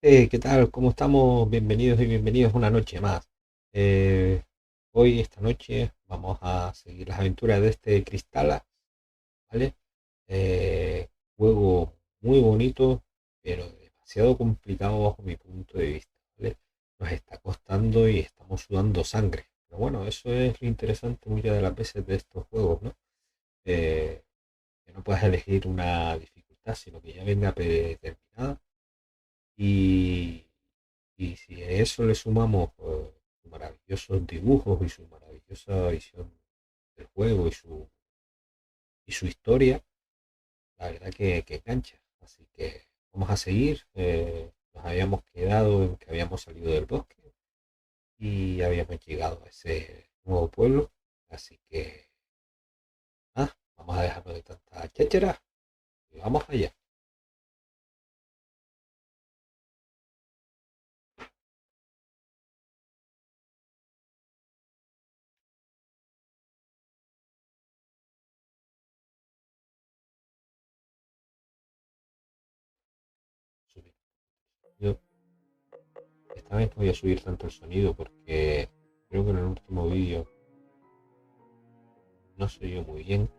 ¿Qué tal? ¿Cómo estamos? Bienvenidos y bienvenidos una noche más. Eh, esta noche, vamos a seguir las aventuras de este Cristala, ¿vale? Eh, Juego muy bonito, pero demasiado complicado bajo mi punto de vista, ¿vale? Nos está costando y estamos sudando sangre. Pero bueno, eso es lo interesante muchas de las veces de estos juegos, ¿no? Eh, que no puedes elegir una dificultad, sino que ya venga predeterminada. Y, y si a eso le sumamos sus maravillosos dibujos y su maravillosa visión del juego y su historia, la verdad que engancha. Así que vamos a seguir. Nos habíamos quedado en que habíamos salido del bosque y habíamos llegado a ese nuevo pueblo. Así que vamos a dejarnos de tanta cháchara y vamos allá. Subir. Yo esta vez no voy a subir tanto el sonido porque creo que en el último vídeo no se oyó muy bien.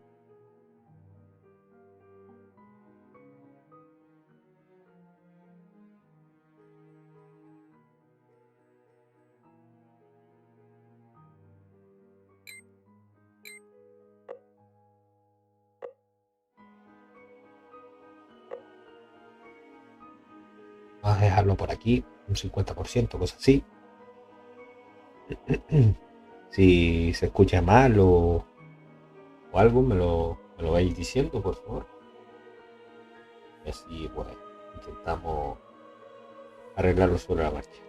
Vamos a dejarlo por aquí, un 50%, cosas así. Si se escucha mal o algo, me lo vais diciendo, por favor. Y así, pues, intentamos arreglarlo sobre la marcha.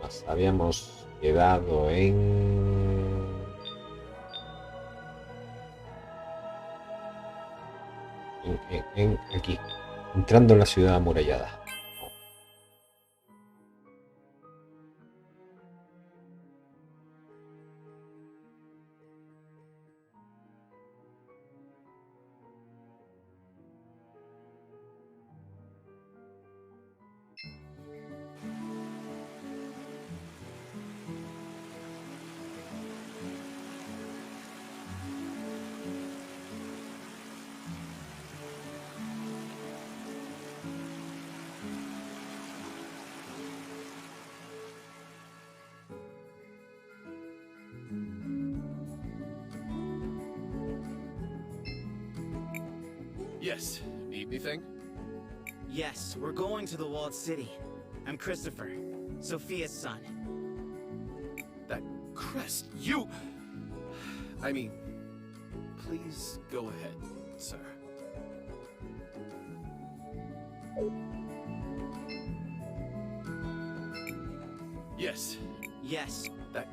Nos habíamos quedado en aquí, entrando en la ciudad amurallada. Yes. Need anything? Yes, we're going to the walled city. I'm Christopher, Sophia's son. That crest, you... I mean, please go ahead, sir. Yes. Yes. That...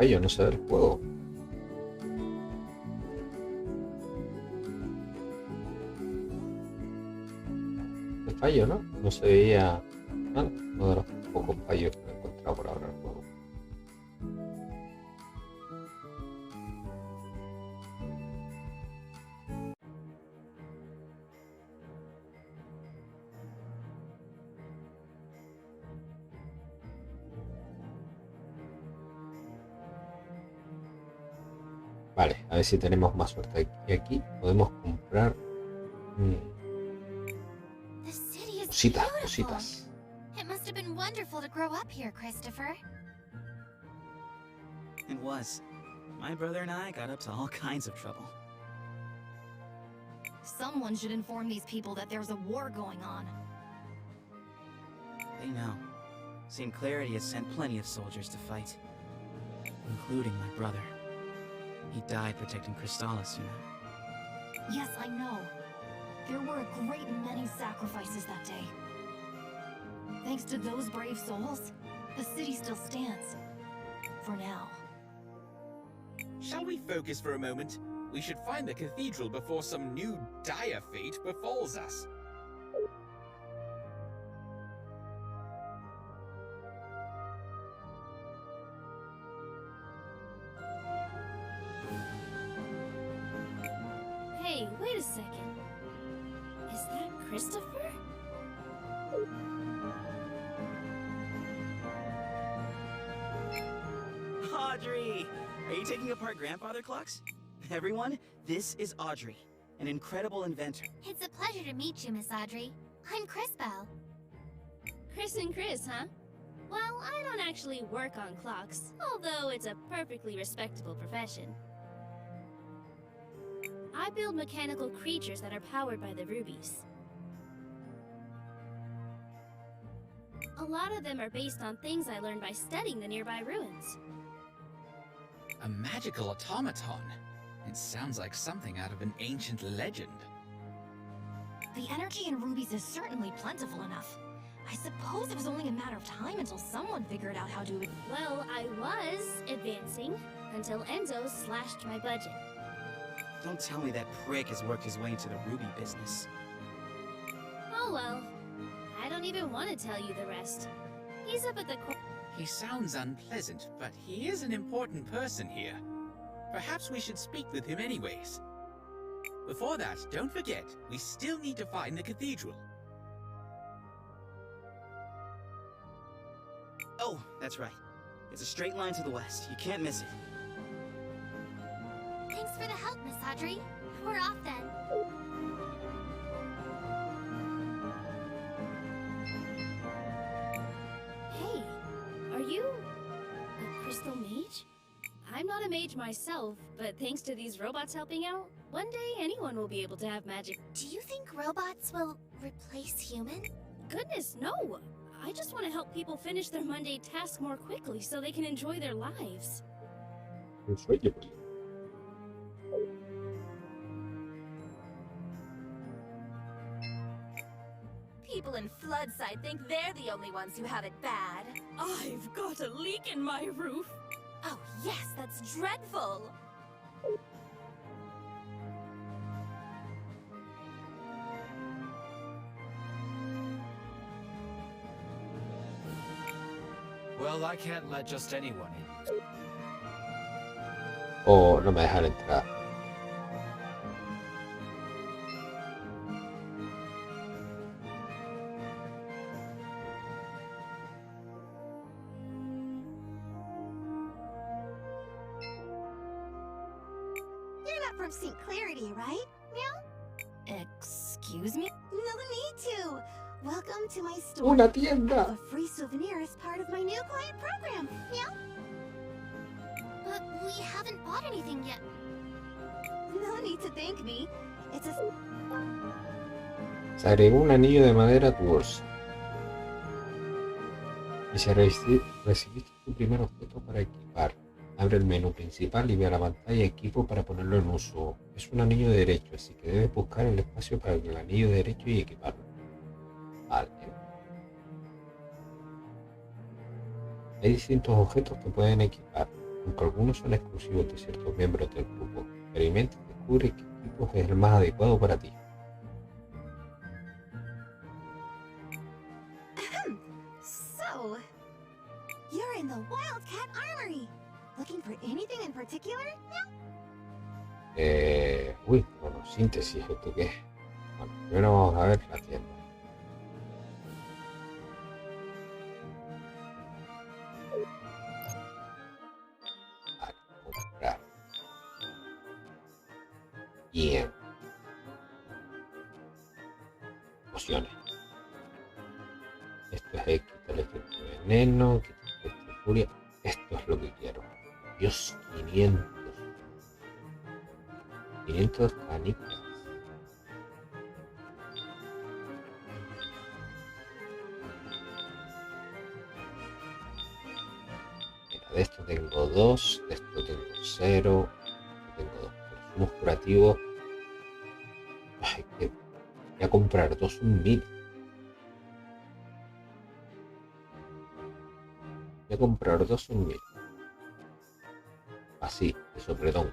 Ay, yo no sé del juego. El fallo, ¿no? No se veía mal. Uno de los pocos fallos que he encontrado por ahora en el juego. Vale, a ver si tenemos más suerte aquí. Podemos comprar The city is cositas, beautiful. cositas. It must have been wonderful to grow up here, Christopher. It was. My brother and I got up to all kinds of trouble. Someone should inform these people that there's a war going on. They know. St. Clarity has sent plenty of soldiers to fight, including my brother. He died protecting Crystallis, you know. Yes, I know. There were a great many sacrifices that day. Thanks to those brave souls, the city still stands. For now. Shall we focus for a moment? We should find the cathedral before some new dire fate befalls us. Hey, wait a second. Is that Christopher? Audrey! Are you taking apart grandfather clocks? Everyone, this is Audrey, an incredible inventor. It's a pleasure to meet you, Miss Audrey. I'm Crisbel. Chris and Chris, huh? Well, I don't actually work on clocks, although it's a perfectly respectable profession. I build mechanical creatures that are powered by the rubies. A lot of them are based on things I learned by studying the nearby ruins. A magical automaton. It sounds like something out of an ancient legend. The energy in rubies is certainly plentiful enough. I suppose it was only a matter of time until someone figured out how to... Well, I was advancing until Enzo slashed my budget. Don't tell me that prick has worked his way into the ruby business. Oh well. I don't even want to tell you the rest. He's up at the He sounds unpleasant, but he is an important person here. Perhaps we should speak with him anyways. Before that, don't forget, we still need to find the cathedral. Oh, that's right. It's a straight line to the west. You can't miss it. Thanks for the help, Miss Audrey. We're off then. Hey, are you a crystal mage? I'm not a mage myself, but thanks to these robots helping out, one day anyone will be able to have magic. Do you think robots will replace humans? Goodness, no! I just want to help people finish their mundane tasks more quickly so they can enjoy their lives. Un sueño, pues. People in Floodside think they're the only ones who have it bad. I've got a leak in my roof! Oh yes, that's dreadful! Well, I can't let just anyone in. Oh, no me dejan entrar. You're not from St. Clarity, right? Meow? Excuse me? No need to! Welcome to my store. Una tienda. A free souvenir is part of my new client program. Meow? But we haven't bought anything yet. No need to thank me. It's a... Se agregó un anillo de madera a tu bolsa. Y si recibiste tu primer objeto para equipar, abre el menú principal y ve a la pantalla equipo para ponerlo en uso. Es un anillo derecho, así que debes buscar el espacio para el anillo derecho y equiparlo. Vale. Hay distintos objetos que pueden equipar, aunque algunos son exclusivos de ciertos miembros del grupo. Experimenta y descubre qué equipo es el más adecuado para ti. So, you're in the Wildcat Armory. Looking for anything in particular? Uy, bueno, síntesis, ¿esto qué es? Bueno, primero vamos a ver la tienda. Vale, comprar. Bien. Pociones. Esto es quita el efecto de veneno, quita el efecto de furia. Esto es lo que quiero. Dios, 500. 500 canicas. Mira, de esto tengo 2, de esto tengo 0, tengo 2 consumos curativos. Ay, que voy a comprar 2 un 1000. Voy a comprar 2 un 1000. Así, de sopletón.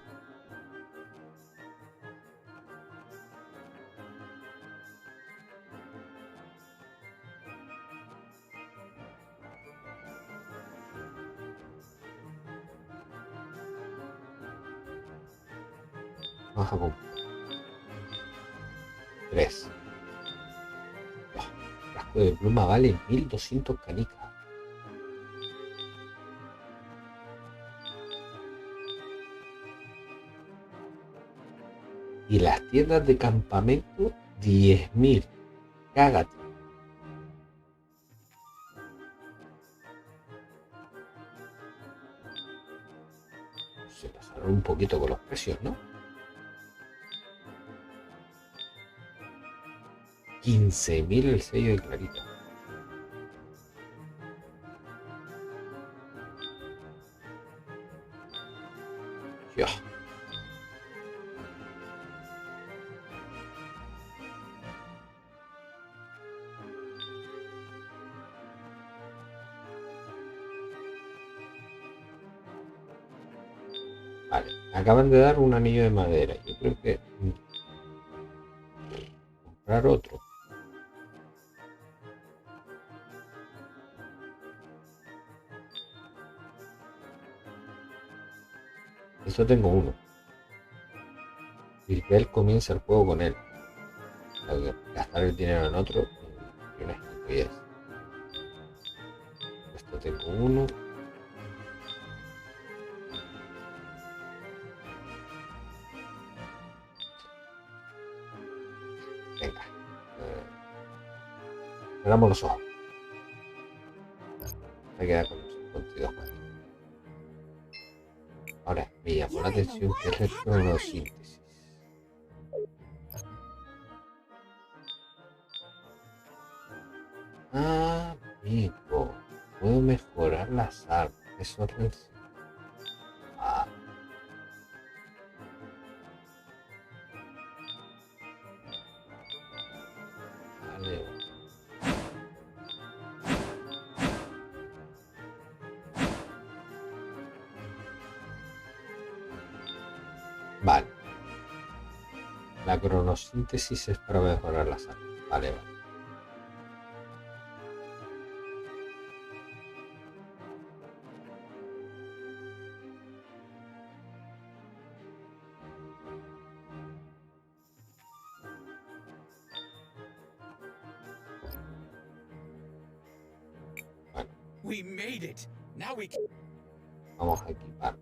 Vamos a comprar 3. El frasco de pluma vale 1200 canicas. Y las tiendas de campamento, 10.000. Cágate. Se pasaron un poquito con los precios, ¿no? 15.000 el sello de Clarita. Ya. Vale, acaban de dar un anillo de madera. Yo creo que comprar otro. Eso tengo uno. Lisbel comienza el juego con él. Gastar el dinero en otro y una estupidez. Esto tengo uno. Venga. Cerramos los ojos. Me queda con 52. Ahora, me llamó la atención que es la cronosíntesis. Ah, amigo. Puedo mejorar las armas. Eso es... Ah. Vale. Vale. La cronosíntesis es para mejorar las armas. Vale, vale. We made it. Now we can. Vamos a equipar.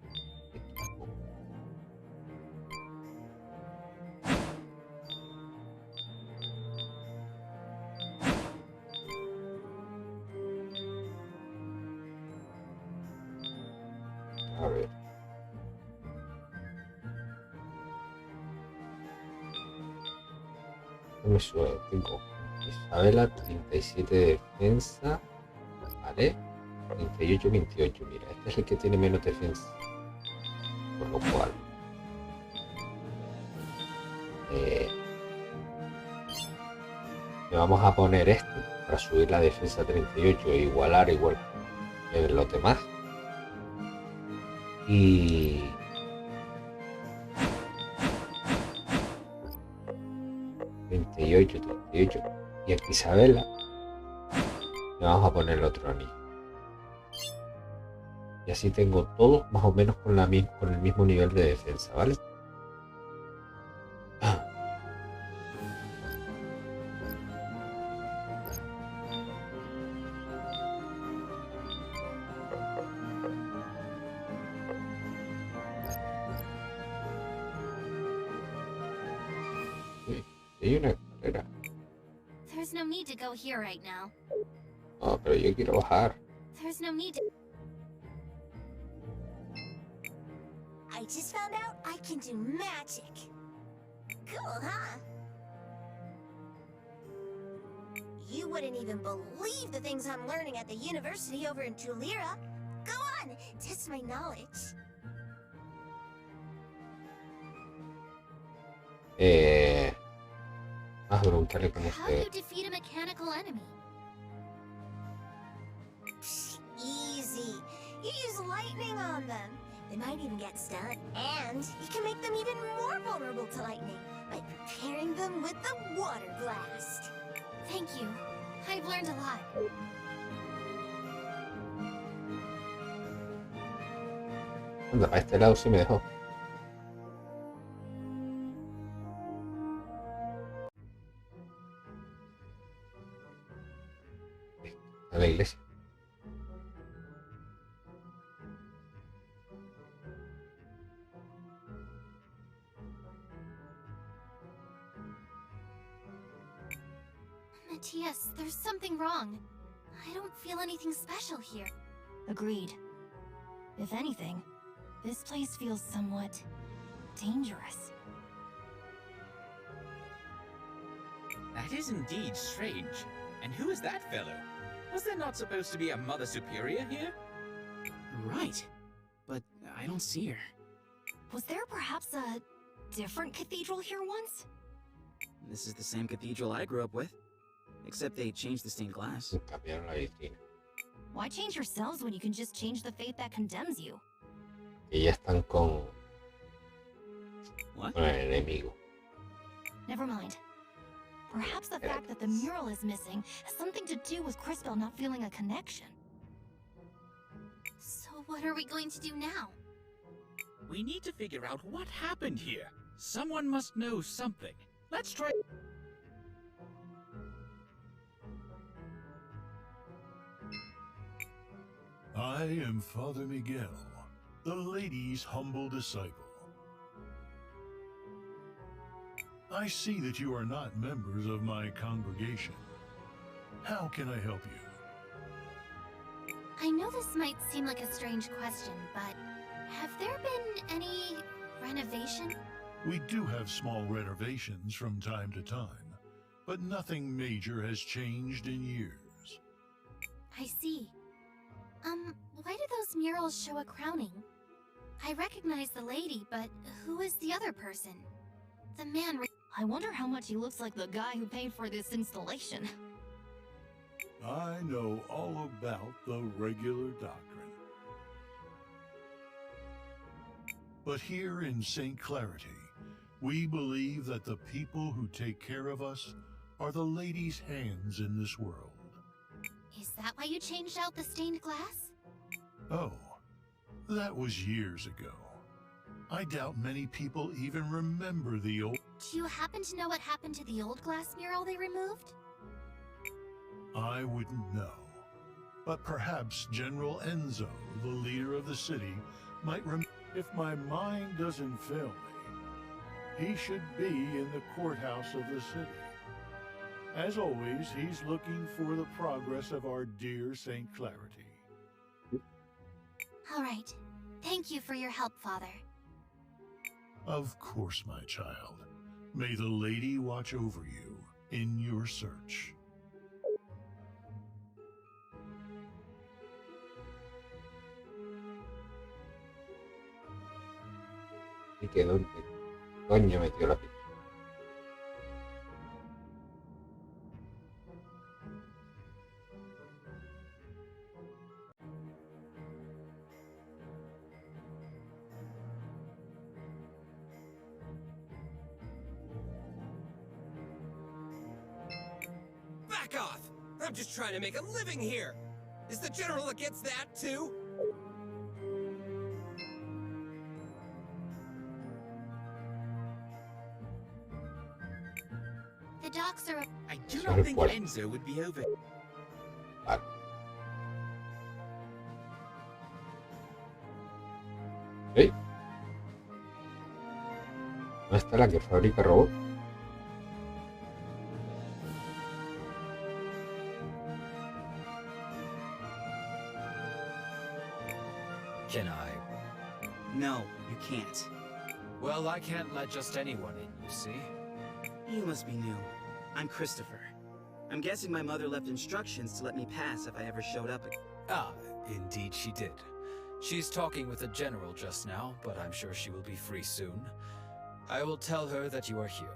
A ver. Me sube. Tengo Isabela, 37 de defensa. Vale. 38, 28. Mira, este es el que tiene menos defensa. Por lo cual. Le vamos a poner este para subir la defensa a 38 e igual que los demás. Y 38, 38. Y aquí Isabela le vamos a poner el otro anillo. Y así tengo todos más o menos con el mismo nivel de defensa, ¿vale? Hay una escalera. There's no need to go here right now. No, pero yo quiero bajar. There's no need to. I just found out I can do magic. Cool, huh? You wouldn't even believe the things I'm learning at the university over in Tulira. Go on, test to my knowledge. Vamos a preguntarle cómo How do se... you defeat a mechanical enemy? Easy. You use lightning on them. They might even get stunned. And you can make them even more vulnerable to lightning by preparing them with the water blast. Thank you. I've learned a lot. Anda, para este lado sí me dejó. A la iglesia. Matthias, there's something wrong. I don't feel anything special here. Agreed. If anything, this place feels somewhat dangerous. That is indeed strange. And who is that fellow? Was there not supposed to be a Mother Superior here? Right. But I don't see her. Was there perhaps a different cathedral here once? This is the same cathedral I grew up with. Except they changed the stained glass. Cambiaron la vitrina. Why change yourselves when you can just change the fate that condemns you? Y ya están con What? el enemigo. Never mind. Perhaps the fact that the mural is missing has something to do with Crisbell not feeling a connection. So what are we going to do now? We need to figure out what happened here. Someone must know something. Let's try. I am Father Miguel, the lady's humble disciple. I see that you are not members of my congregation. How can I help you? I know this might seem like a strange question, but have there been any renovation? We do have small renovations from time to time, but nothing major has changed in years. I see. Why do those murals show a crowning? I recognize the lady, but who is the other person? The man. I wonder how much he looks like the guy who paid for this installation. I know all about the regular doctrine. But here in St. Clarity, we believe that the people who take care of us are the lady's hands in this world. Is that why you changed out the stained glass? Oh, that was years ago. I doubt many people even remember the old... Do you happen to know what happened to the old glass mural they removed? I wouldn't know. But perhaps General Enzo, the leader of the city, might remember. If my mind doesn't fail me, he should be in the courthouse of the city. As always, he's looking for the progress of our dear St. Clarity. All right. Thank you for your help, Father. Of course, my child. May the lady watch over you in your search. Y quedó Doña metió la picha. Back off! I'm just trying to make a living here! Is the General against that, too? The docks are. I do not think Enzo would be over. ¿Eh? ¿No está la que fabrica robots? Can I? No, you can't. Well, I can't let just anyone in, you see? You must be new. I'm Christopher. I'm guessing my mother left instructions to let me pass if I ever showed up again. Ah, indeed she did. She's talking with the general just now, but I'm sure she will be free soon. I will tell her that you are here.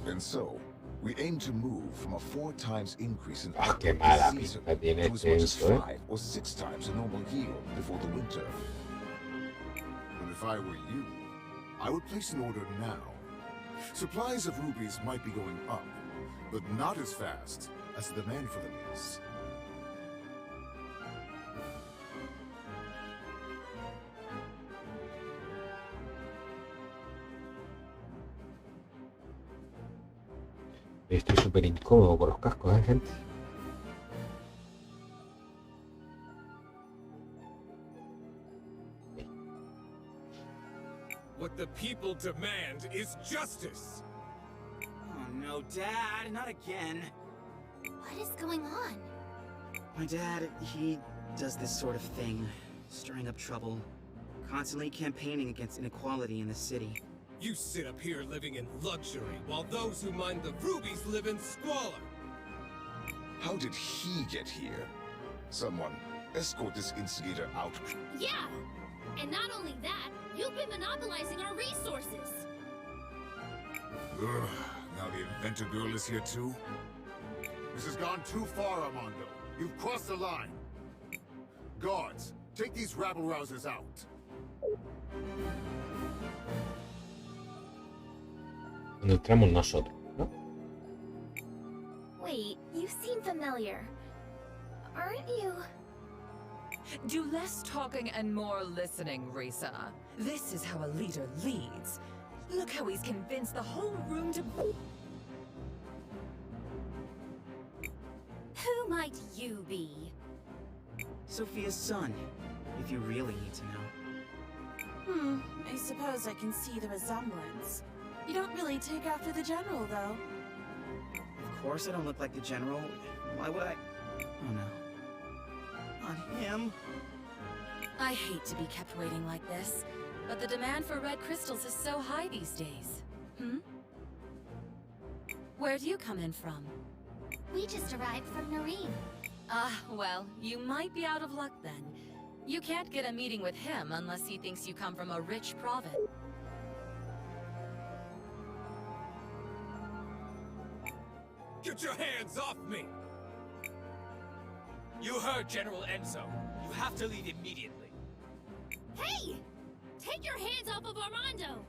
And so, we aim to move from a 4 times increase in Ah, qué output mala this season pinta tiene to as much as esto, ¿eh? 5 or 6 times a normal yield before the winter. And if I were you, I would place an order now. Supplies of rubies might be going up, but not as fast as the demand for them is. Estoy súper incómodo con los cascos, gente. What the people demand is justice! Oh no, Dad, not again. What is going on? My dad, he does this sort of thing, stirring up trouble, constantly campaigning against inequality in the city. You sit up here living in luxury, while those who mine the rubies live in squalor! How did he get here? Someone, escort this instigator out. Yeah! And not only that, you've been monopolizing our resources! Ugh, now the inventor girl is here too? This has gone too far, Armando. You've crossed the line. Guards, take these rabble-rousers out. Cuando entramos nosotros, ¿no? Wait, you seem familiar. Aren't you? Do less talking and more listening, Risa. This is how a leader leads. Look how he's convinced the whole room to... Who might you be? Sophia's son, if you really need to know. I suppose I can see the resemblance. You don't really take after the general, though. Of course I don't look like the general. Why would I? Oh no. Not him. I hate to be kept waiting like this, but the demand for red crystals is so high these days. Where do you come in from? We just arrived from Nareen. Well, you might be out of luck then. You can't get a meeting with him unless he thinks you come from a rich province. Get your hands off me! You heard General Enzo. You have to leave immediately. Hey! Take your hands off of Armando!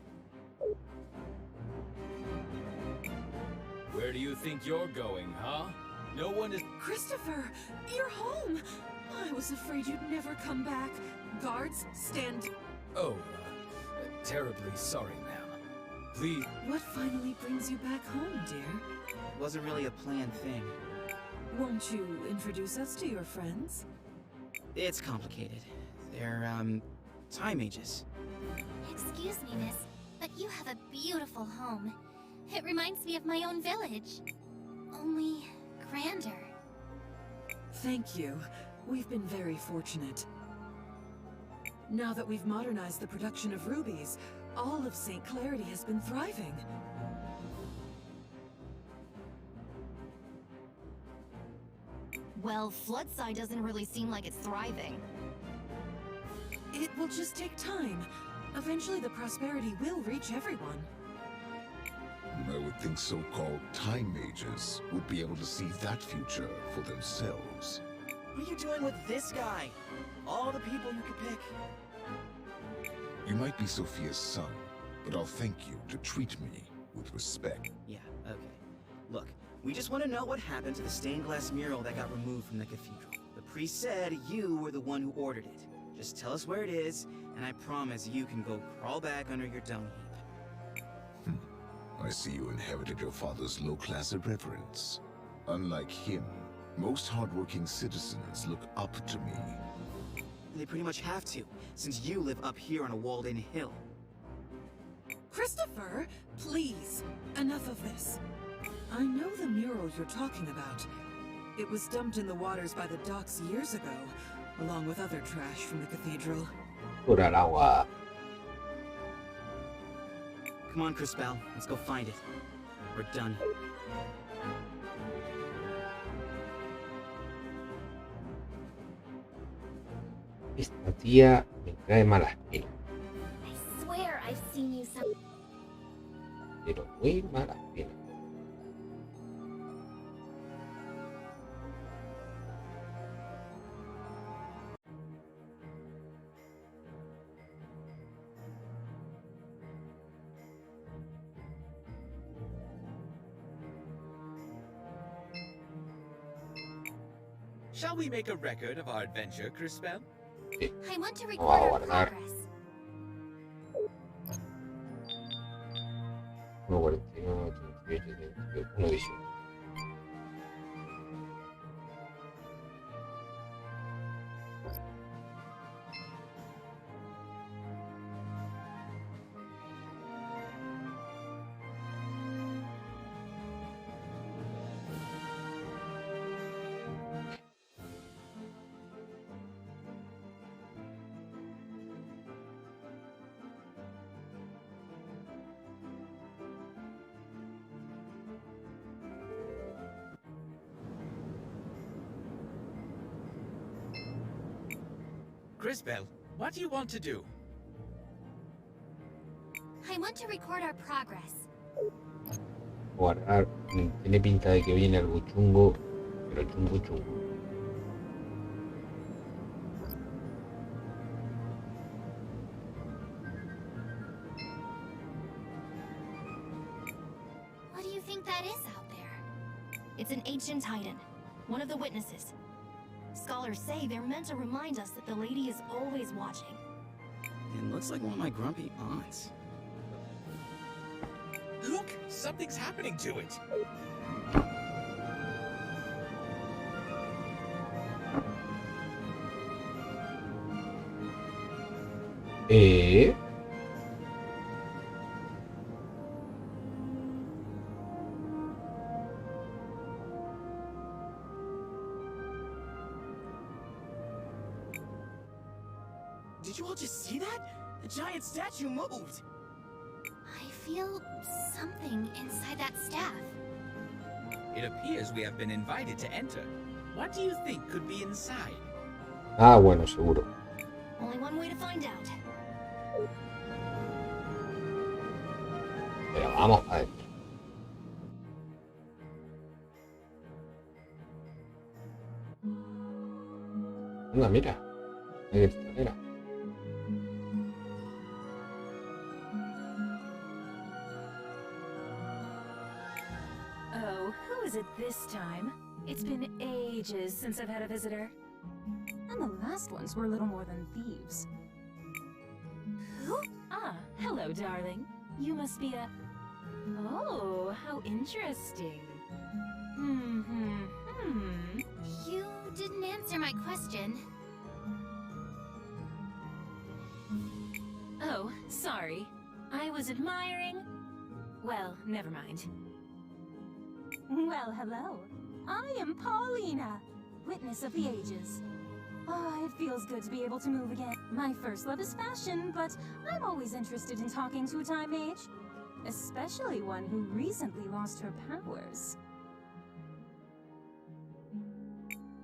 Where do you think you're going, huh? No one is... Christopher, you're home! I was afraid you'd never come back. Guards, stand... Oh, terribly sorry, ma'am. Please... What finally brings you back home, dear? It wasn't really a planned thing. Won't you introduce us to your friends? It's complicated. They're, time mages. Excuse me, miss, but you have a beautiful home. It reminds me of my own village. Only grander. Thank you. We've been very fortunate. Now that we've modernized the production of rubies, all of St. Clarity has been thriving. Well, Floodside doesn't really seem like it's thriving. It will just take time. Eventually the prosperity will reach everyone. I would think so-called time mages would be able to see that future for themselves. What are you doing with this guy? All the people you could pick. You might be Sophia's son, but I'll thank you to treat me with respect. Yeah, okay. Look, we just want to know what happened to the stained glass mural that got removed from the cathedral. The priest said you were the one who ordered it. Just tell us where it is, and I promise you can go crawl back under your dung heap. I see you inherited your father's low-class irreverence. Unlike him, most hardworking citizens look up to me. They pretty much have to, since you live up here on a walled-in hill. Christopher, please, enough of this. I know the mural you're talking about. It was dumped in the waters by the docks years ago, along with other trash from the cathedral. Por el agua. Come on, Crispell, let's go find it. We're done. Esta tía me trae malas penas, I swear I've seen you some. pero muy malas penas. Shall we make a record of our adventure, Crispell? Sí. I want to Vamos a record our guardar progress. 1.41, 88, 1.18. Crispell, what do you want to do? I want to record our progress. Guardar, tiene pinta de que viene algo chungo, pero chungo chungo. What do you think that is out there? It's an ancient titan, one of the witnesses. Scholars say they're meant to remind us that the lady is always watching. It looks like one of my grumpy aunts. Look, something's happening to it. Did you all just see that? The giant statue moved! I feel something inside that staff. It appears we have been invited to enter. What do you think could be inside? Ah, bueno, seguro. Only one way to find out. Pero vamos a ver. Anda, mira. Hay cristalera. Oh, who is it this time? It's been ages since I've had a visitor. And the last ones were little more than thieves. Who? Ah, hello, darling. You must be a... Oh, how interesting. You didn't answer my question. Oh, sorry. I was admiring... Well, never mind. Well, hello. I am Paulina, witness of the ages. Ah, it feels good to be able to move again. My first love is fashion, but I'm always interested in talking to a time mage. Especially one who recently lost her powers.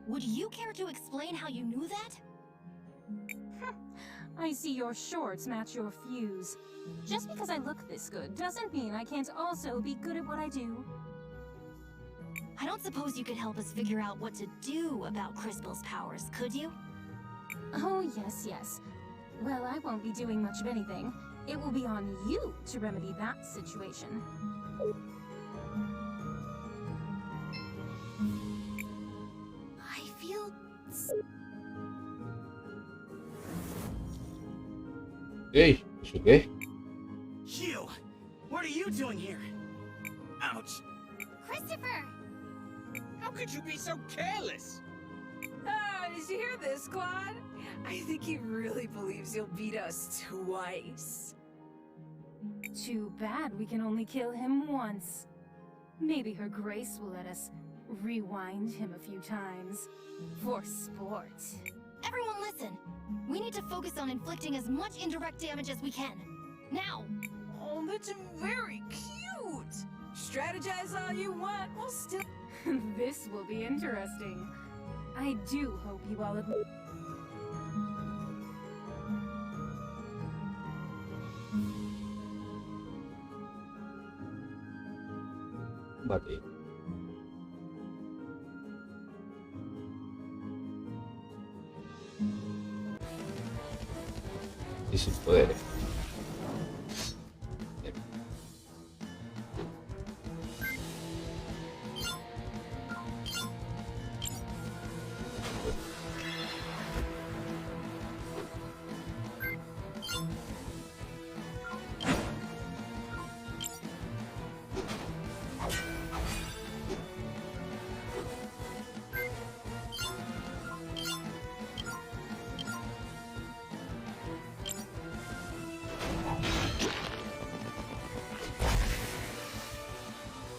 Would you care to explain how you knew that? I see your shorts match your fuse. Just because I look this good doesn't mean I can't also be good at what I do. I don't suppose you could help us figure out what to do about Crispell's powers, could you? Oh, yes. Well, I won't be doing much of anything. It will be on you to remedy that situation. I feel... ¡Ey! ¿Eso qué? You! What are you doing here? Ouch! Christopher! How could you be so careless? Did you hear this, Claude? I think he really believes you'll beat us twice. Too bad we can only kill him once. Maybe Her Grace will let us rewind him a few times. For sport. Everyone listen! We need to focus on inflicting as much indirect damage as we can. Now! Oh, that's very cute! Strategize all you want, we'll still... This will be interesting. I do hope you all agree. Combate. Y sus poderes. Bien.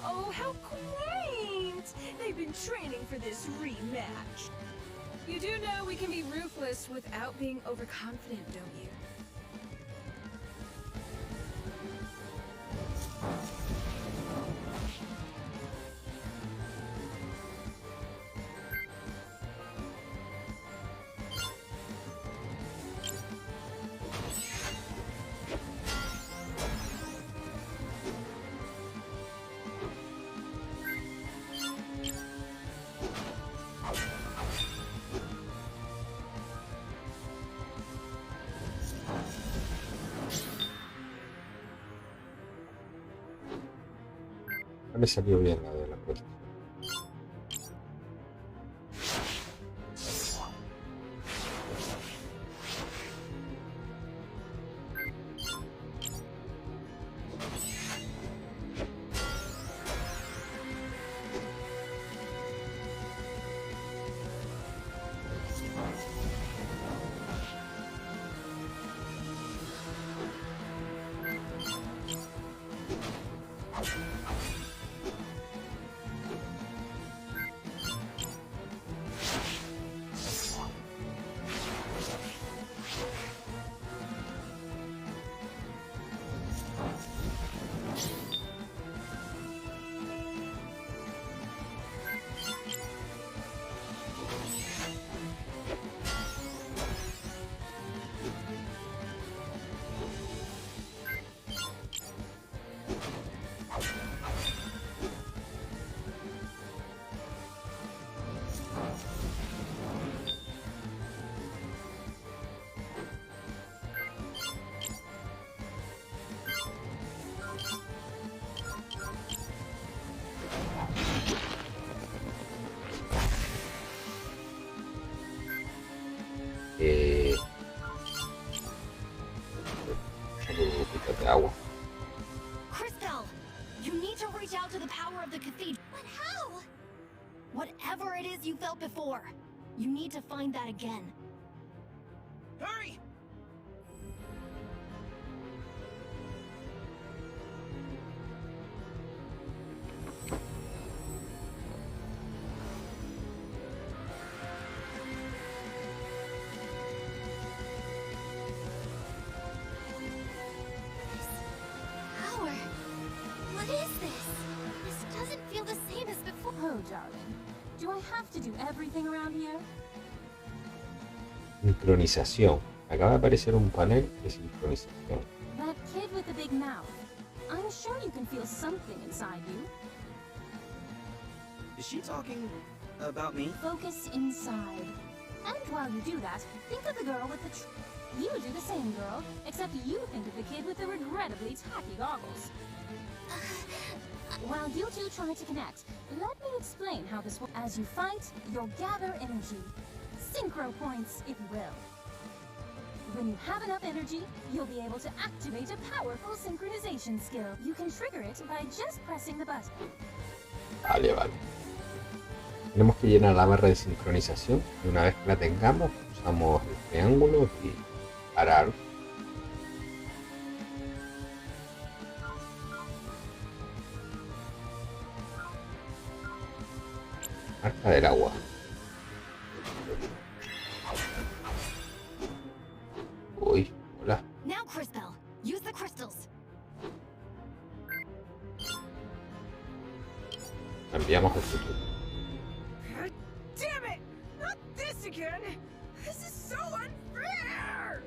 Oh, how quaint! They've been training for this rematch. You do know we can be ruthless without being overconfident, don't you? No me salió bien la de la protección. De agua. Crystal, you need to reach out to the power of the cathedral. But how? Whatever it is you felt before, you need to find that again. Hurry! Power? What is this? This doesn't feel the same as before. Oh, darling. Do I have to do everything around here? Sincronización. Acaba de aparecer un panel de sincronización. That kid with the big mouth. I'm sure you can feel something inside you. Is she talking about me? Focus inside. And while you do that, think of the girl with the you do the same, girl, except you think of the kid with the regrettably tacky goggles. While you two try to connect, let me explain how this will. As you fight, you'll gather energy. Synchro points, if you will. When you have enough energy, you'll be able to activate a powerful synchronization skill. You can trigger it by just pressing the button. Vale, vale. Tenemos que llenar la barra de sincronización y una vez que la tengamos, usamos el triángulo y parar. Marca del agua. Uy, hola. Now, Crystal, use the crystals. futuro. Damn it! Not this again! This is so unfair!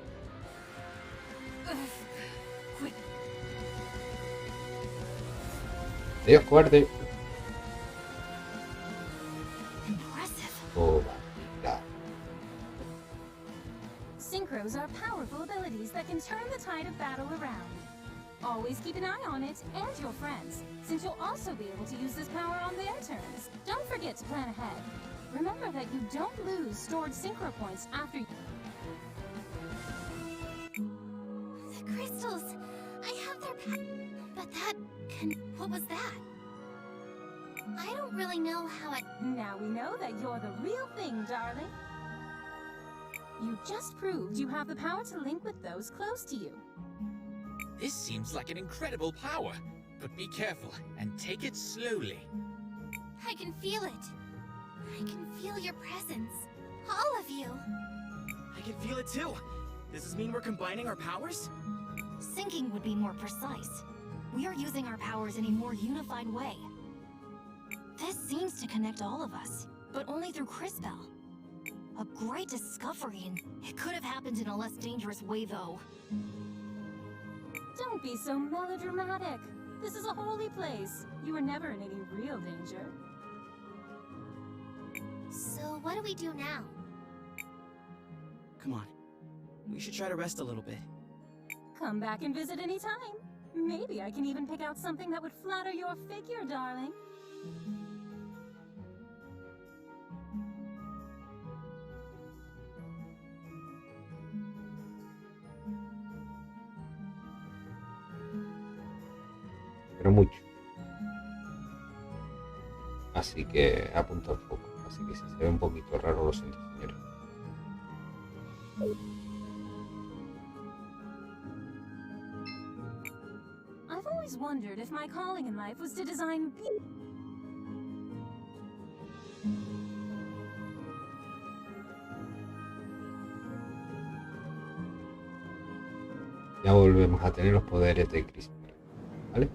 Quit. Adiós, cobarde. Impressive. Oh, maldita. Synchros are powerful abilities that can turn the tide of battle around. Always keep an eye on it and your friends, since you'll also be able to use this power on their turns. Don't forget to plan ahead. Remember that you don't lose stored synchro points after you... The crystals. I have their but that can... What was that? I don't really know how it... Now we know that you're the real thing, darling. You just proved you have the power to link with those close to you. This seems like an incredible power, but be careful and take it slowly. I can feel it. I can feel your presence. All of you. I can feel it too. Does this mean we're combining our powers? Syncing would be more precise. We are using our powers in a more unified way. This seems to connect all of us, but only through Crispell. A great discovery, and it could have happened in a less dangerous way, though. Don't be so melodramatic. This is a holy place. You were never in any real danger. So what do we do now? Come on. We should try to rest a little bit. Come back and visit anytime. Maybe I can even pick out something that would flatter your figure, darling. Pero mucho. Así que apunta un poco. Así que si se ve un poquito raro, lo siento, señores. I've always wondered if my calling in life was to design Ya volvemos a tener los poderes de Cris. ¿Vale?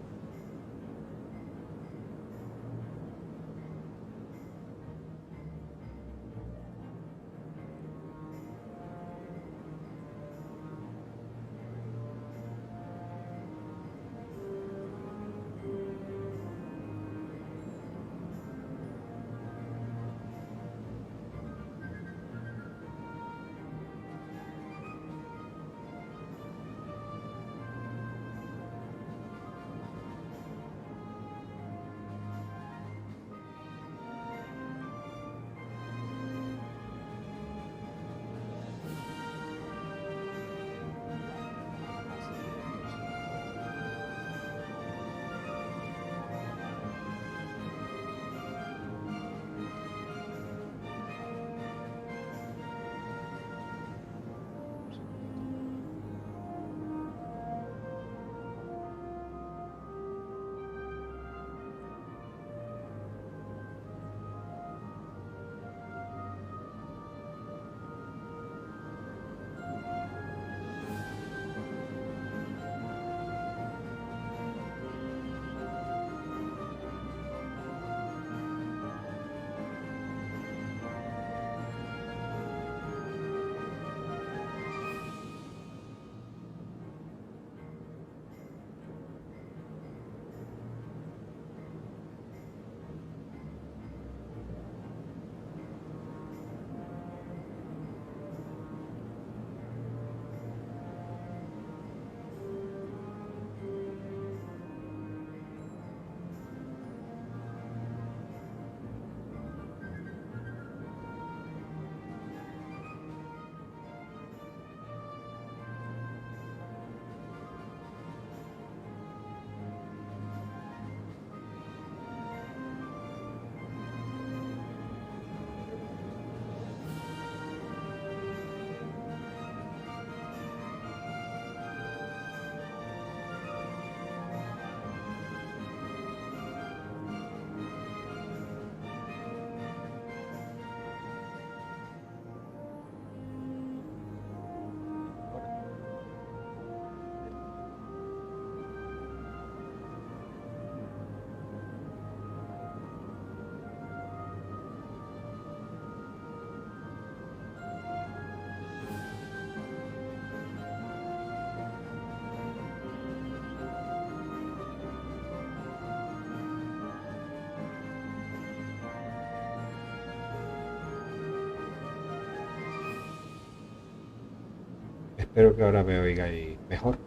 Espero que ahora me oigáis mejor,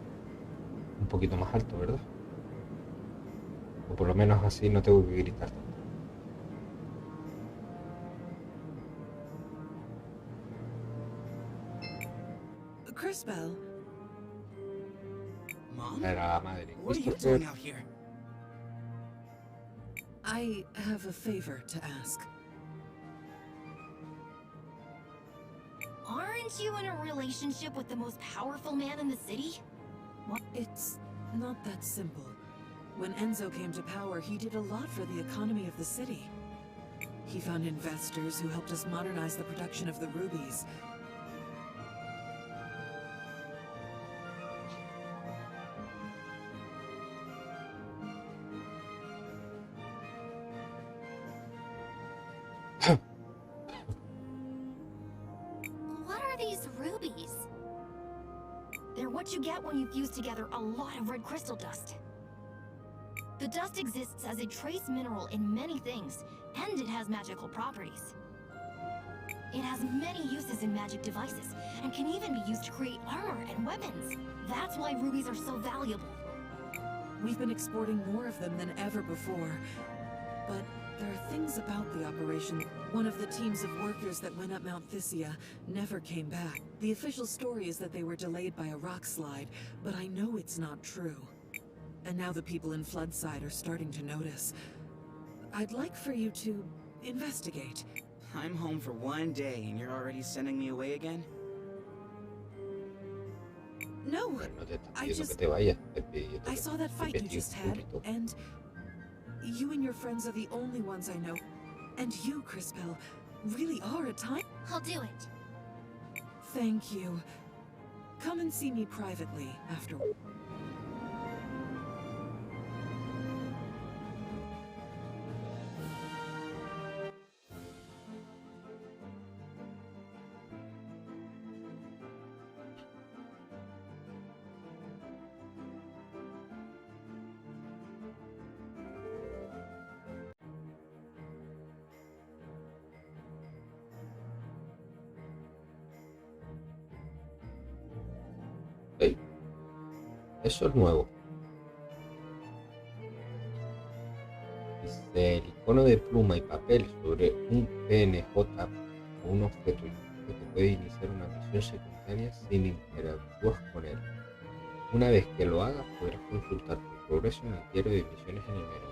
un poquito más alto, ¿verdad? O por lo menos así no tengo que gritar tanto. Crisbell, Mom? Era madre What are you Christopher. doing out here? I have a favor to ask. Aren't you in a relationship with the most powerful man in the city? It's not that simple. When Enzo came to power, he did a lot for the economy of the city. He found investors who helped us modernize the production of the rubies. What are these rubies? They're what you get when you fuse together a lot of red crystal dust. The dust exists as a trace mineral in many things, and it has magical properties. It has many uses in magic devices, and can even be used to create armor and weapons. That's why rubies are so valuable. We've been exporting more of them than ever before. But there are things about the operation. One of the teams of workers that went up Mount Thysia never came back. The official story is that they were delayed by a rock slide, but I know it's not true. And now the people in Floodside are starting to notice. I'd like for you to investigate. I'm home for one day and you're already sending me away again? No, No te está I pidiendo que just... te vayas, te pidiendo I que saw that fight you just investigues un had, poquito. and you and your friends are the only ones I know. And you, Crisbell, really are a time. I'll do it. Thank you. Come and see me privately after. ¿Ok? Eso es nuevo. Dice el icono de pluma y papel sobre un PNJ o un objeto que te puede iniciar una misión secundaria sin interactuar con él. Una vez que lo hagas, podrás consultar tu progreso en el diario de misiones en el menú.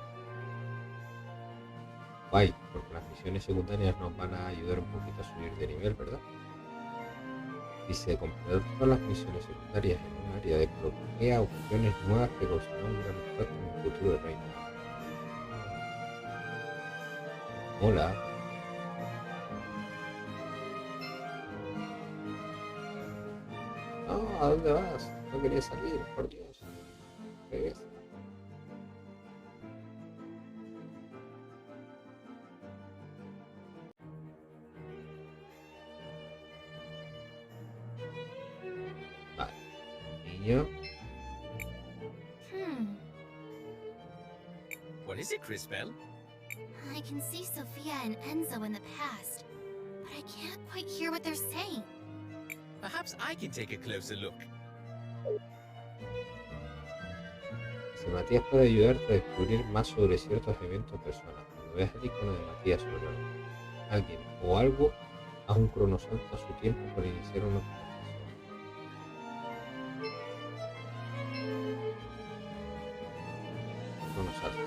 Guay, porque las misiones secundarias nos van a ayudar un poquito a subir de nivel, ¿verdad? Dice, completar todas las misiones secundarias en un área desbloquea opciones nuevas que causarán un gran impacto en el futuro del reino. Hola. No, ¿a dónde vas? No quería salir, por Dios. Regresa. Vale. Niño. What is it, Crisbell? I can see Sophia and Enzo in the past, but I can't quite hear what they're saying. Perhaps I can take a closer look. Si Matías puede ayudarte a descubrir más sobre ciertos eventos o personas. Cuando veas el icono de Matías sobre alguien o algo, haz un cronosalto a su tiempo para iniciar una conversación. Cronosalto.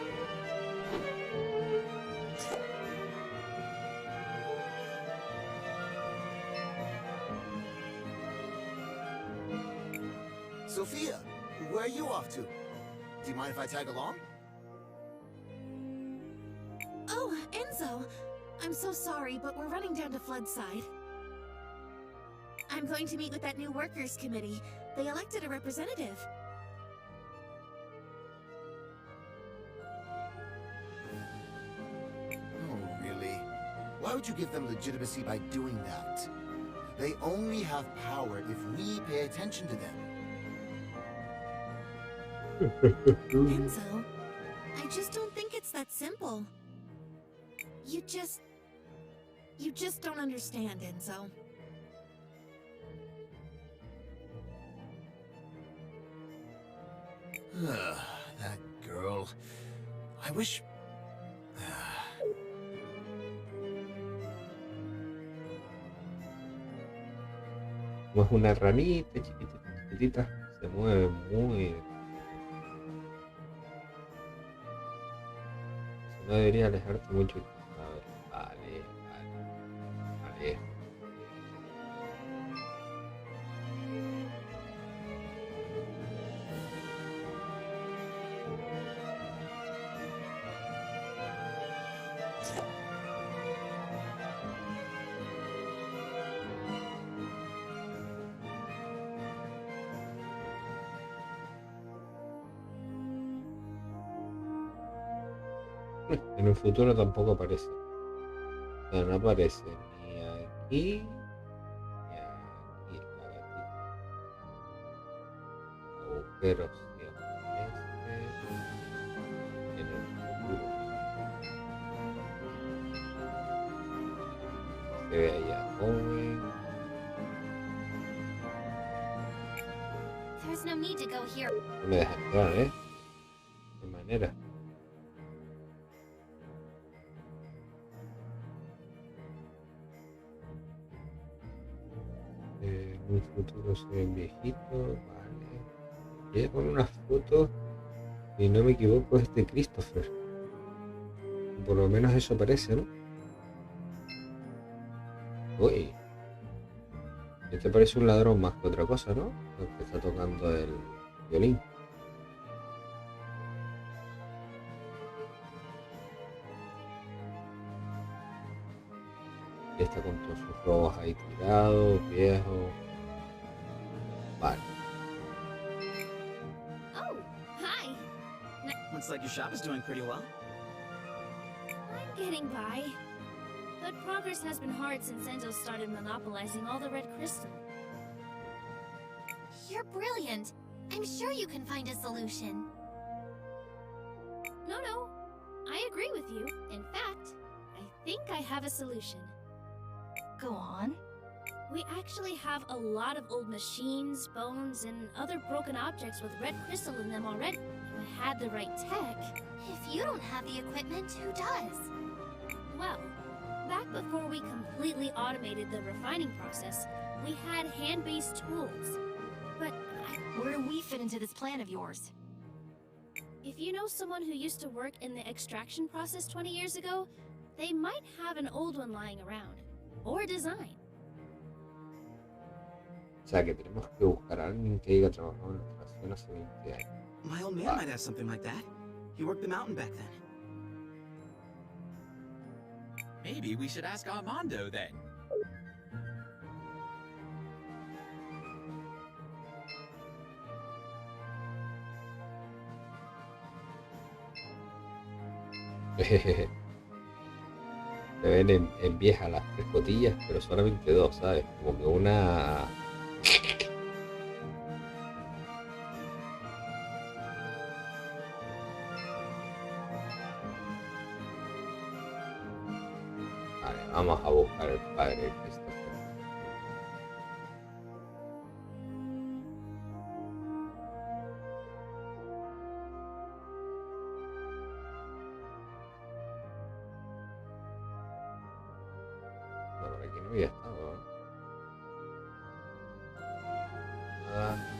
Sophia, where are you off to? Do you mind if I tag along? Oh, Enzo! I'm so sorry, but we're running down to Floodside. I'm going to meet with that new workers committee. They elected a representative. Oh, really? Why would you give them legitimacy by doing that? They only have power if we pay attention to them. Enzo, I just don't think it's that simple. You just don't understand, Enzo. That girl. I wish... Como es una ranita chiquitita, chiquitita, se mueve muy... No debería alejarte mucho. A ver, vale, vale, vale. En el futuro tampoco aparece. O sea, no aparece ni aquí ni aquí la gatita. Agujeros siempre en el futuro. Se ve allá joven. There's no need to go here. No me deja entrar, de manera. En un futuro se ven viejitos, vale. Voy a poner unas fotos, si no me equivoco, es de Christopher. Por lo menos eso parece, ¿no? Uy. Este parece un ladrón más que otra cosa, ¿no? El que está tocando el violín. Y está con todos sus robos ahí tirados, viejos. Vale. Oh, hi. Looks like your shop is doing pretty well. I'm getting by. But progress has been hard since Enzo started monopolizing all the red crystal. You're brilliant. I'm sure you can find a solution. No. I agree with you. In fact, I think I have a solution. Go on. We actually have a lot of old machines, bones, and other broken objects with red crystal in them already. If I had the right tech... If you don't have the equipment, who does? Well, back before we completely automated the refining process, we had hand-based tools. But where do we fit into this plan of yours? If you know someone who used to work in the extraction process 20 years ago, they might have an old one lying around. Or design. O sea que tenemos que buscar a alguien que haya trabajado en la extracción hace 20 años. My old man might have something like that. He worked the mountain back then. Maybe we should ask Armando then. Se ven en vieja las 3 cotillas, pero solamente 2, ¿sabes? Como que una... Vale, vamos a buscar el padre de Christopher. No, por aquí no había estado, ¿eh? Nada.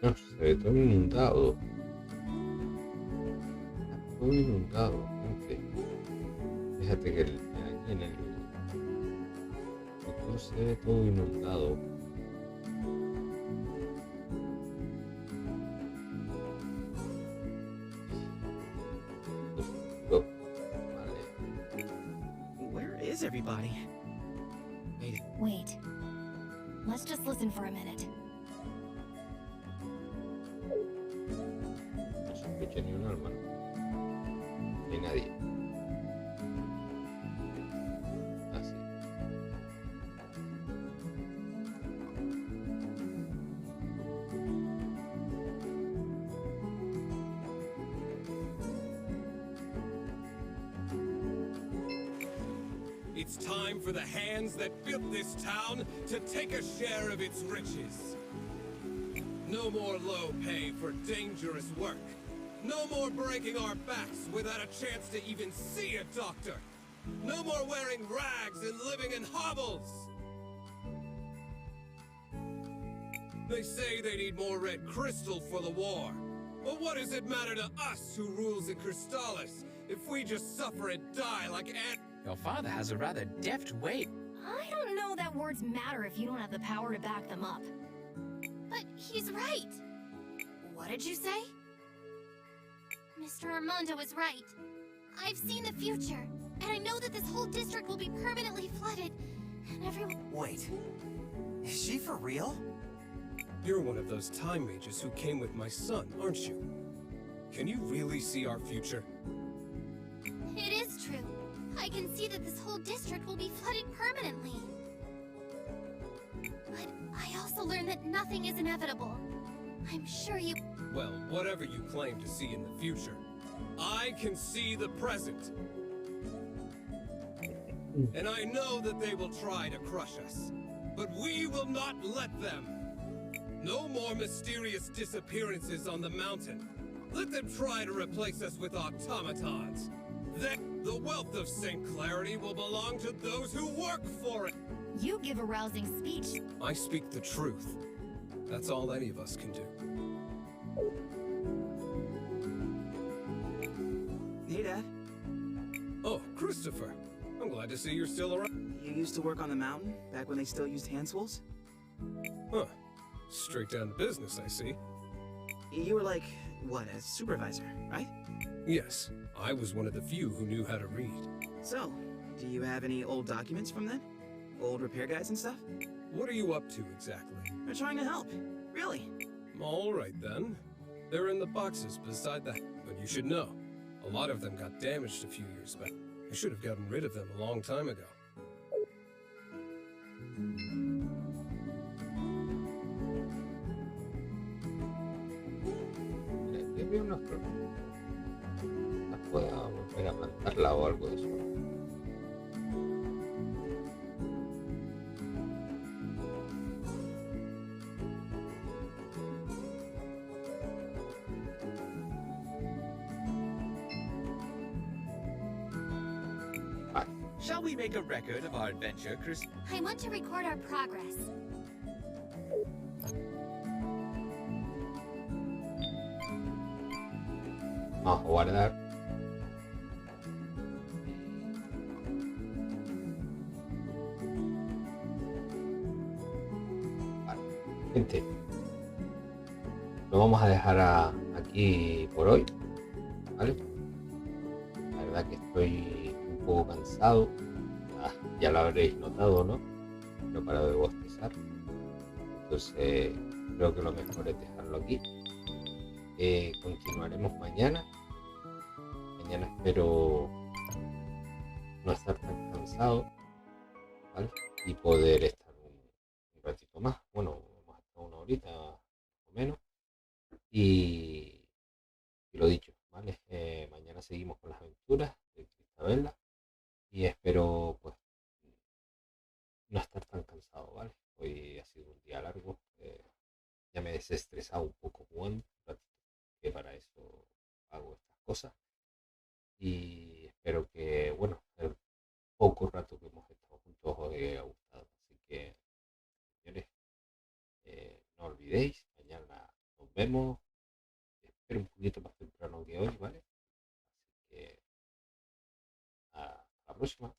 No, se ve todo inundado. Está todo inundado, gente. Fíjate que aquí en el futuro se ve todo inundado. Where is How's everybody? Wait. Let's just listen for a minute. No se escucha ni un alma. Ni nadie. Así. It's time for the hands that built this town to take a share of its riches. No more low pay for dangerous work. No more breaking our backs without a chance to even see a doctor. No more wearing rags and living in hovels. They say they need more red crystal for the war. But what does it matter to us who rules in Crystallis if we just suffer and die like ants? Your father has a rather deft way. I don't know that words matter if you don't have the power to back them up. But he's right. What did you say? Mr. Armando is right. I've seen the future, and I know that this whole district will be permanently flooded, and everyone... Wait. Is she for real? You're one of those time mages who came with my son, aren't you? Can you really see our future? It is true. I can see that this whole district will be flooded permanently. But I also learned that nothing is inevitable. I'm sure you... Well, whatever you claim to see in the future, I can see the present. And I know that they will try to crush us, but we will not let them. No more mysterious disappearances on the mountain. Let them try to replace us with automatons. Then the wealth of St. Clarity will belong to those who work for it. You give a rousing speech. I speak the truth. That's all any of us can do. Hey, Dad. Oh, Christopher. I'm glad to see you're still around. You used to work on the mountain, back when they still used hand tools? Huh. Straight down to business, I see. You were like, what, a supervisor, right? Yes, I was one of the few who knew how to read. So, do you have any old documents from then? Old repair guides and stuff? What are you up to exactly? We're trying to help. Really. All right then. They're in the boxes beside the... But you should know, a lot of them got damaged a few years back. I should have gotten rid of them a long time ago. Aquí había una flor. La puedo volver a plantarla o algo de eso. Shall we make a record of our adventure, Cris? I want to record our progress. Vamos a guardar. Vale. Gente, lo vamos a dejar aquí por hoy, ¿vale? La verdad que estoy un poco cansado, ya lo habréis notado, ¿no? No he parado de bostezar, entonces creo que lo mejor es dejarlo aquí. Continuaremos mañana. Mañana espero no estar tan cansado, ¿vale? Y poder estar un ratito más. Bueno, vamos a estar una horita más o menos. Y lo dicho, ¿vale? Mañana seguimos con las aventuras de Cristabella. Y espero pues no estar tan cansado, ¿vale? Hoy ha sido un día largo. Ya me he desestresado un poco jugando, que para eso hago estas cosas. Y espero que, bueno, el poco rato que hemos estado juntos os haya gustado. Así que, señores, no olvidéis, mañana nos vemos. Espero un poquito más temprano que hoy, ¿vale? Así que, hasta la próxima.